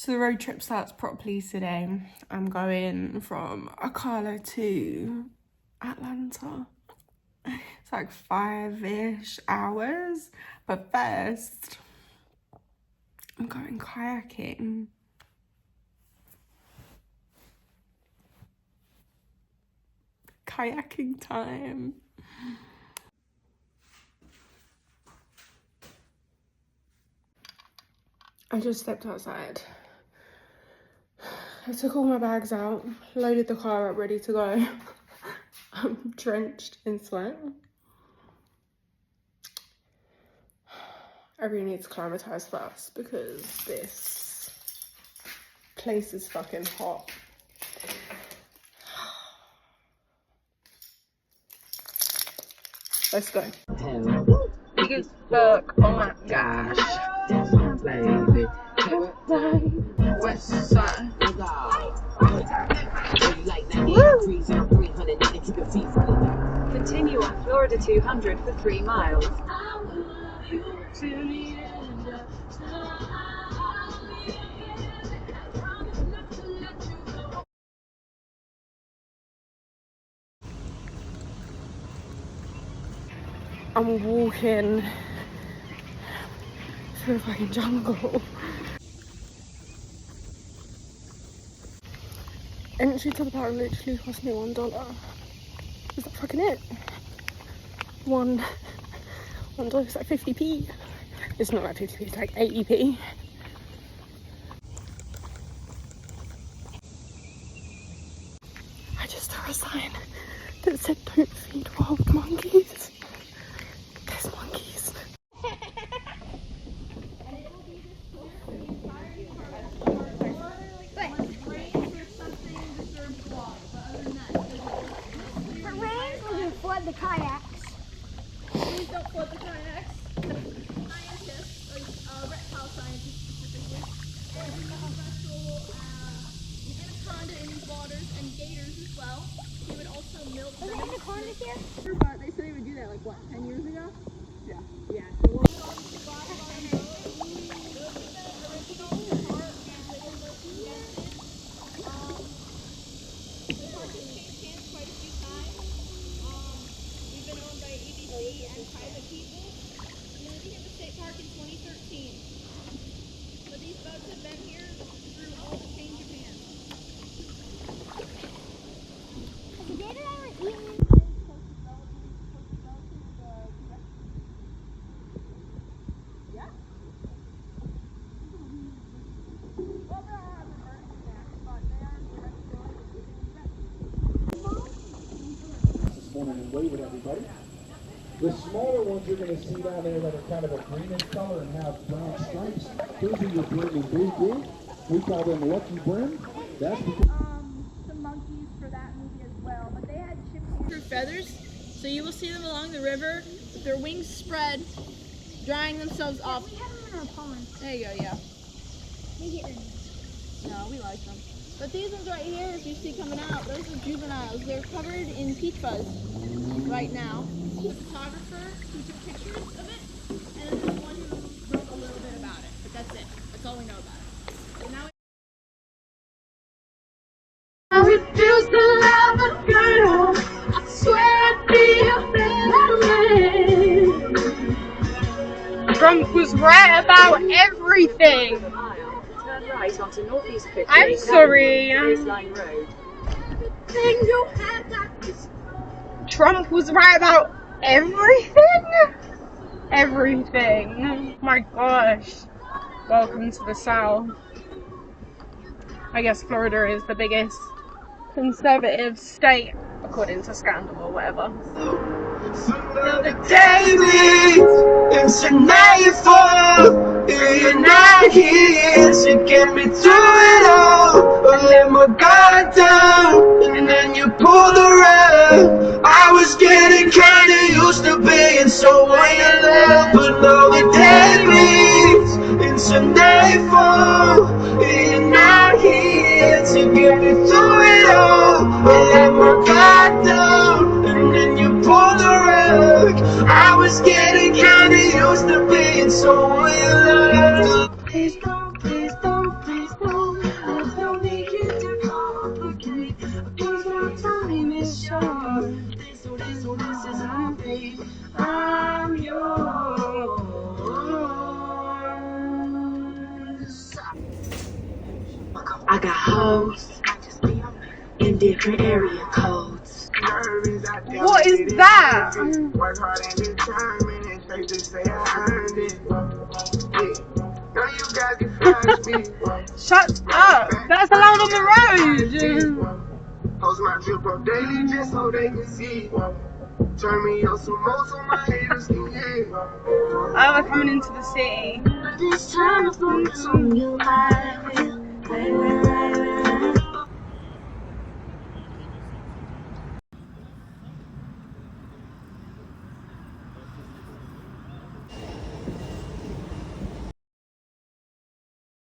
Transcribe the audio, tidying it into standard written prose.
So the road trip starts properly today. I'm going from Ocala to Atlanta. It's like 5-ish hours. But first, I'm going kayaking. Kayaking time. I just stepped outside. I took all my bags out, loaded the car up, ready to go. I'm drenched in sweat. I really need to acclimatise first because this place is fucking hot. Let's go. Biggest fuck, oh my gosh. Baby. West side. Continue on Florida 200 for 3 miles. I'm walking through a fucking jungle. Entry to the park literally cost me $1. Is that fucking it? $1 is like 50p. It's not like 50p, it's like 80p. I just saw a sign that said don't feed wild monkeys. There's monkeys. Flood the kayaks. Please don't flood the kayaks. Scientists, like reptile scientists specifically, and a vessel, anaconda in these waters and gators as well. He would also milk them. Was there anacondas here? But they said he would do that like what, 10 years ago? Yeah. Yeah. So and private people. We lived in the state park in 2013. But these boats have been here through all the change of hands. Has the gator ever eaten? Yeah. Well, there are other birds in there, but they are This morning and wave at everybody. The smaller ones you're going to see down there that are kind of a greenish color and have brown stripes, those are your brim and blue. We call them lucky brim. That's because some monkeys for that movie as well, but they had chips through feathers, so you will see them along the river with their wings spread, drying themselves off. We have them in our pond. There you go, yeah. They get rid of them. No, we like them. But these ones right here, as you see coming out, those are juveniles. They're covered in peach fuzz right now. The photographer who took pictures of it, and then there's one who wrote a little bit about it. But that's it. That's all we know about it. And now I refuse to love a girl. I swear I'd be a better man. Trump was right about everything. Turn right onto Northeast 50. I'm sorry. Baseline Road. Everything you have got this. Trump was right about everything? Everything. My gosh. Welcome to the South. I guess Florida is the biggest conservative state, according to Scandal or whatever. Another day leads into nightfall. You're not here to get me through it all. I let my guard down, and then you pulled the rug. I was getting kinda used to being so in love, but now the day leads into nightfall. You're not here to get me through it all. I let my guard down, and then you pulled the rug. I was getting kinda used to being so in love. Please don't, please don't, please don't. got hoes in different area codes. What is that? Work hard and determined, it's safe to say I earned it. None of you guys can flash me. Shut up! That's allowed on the road! Post my drip up daily just so they can see. Turn me up some more so my haters can hear. Oh, we're coming into the city. This time I focus on you, I will play relaxation.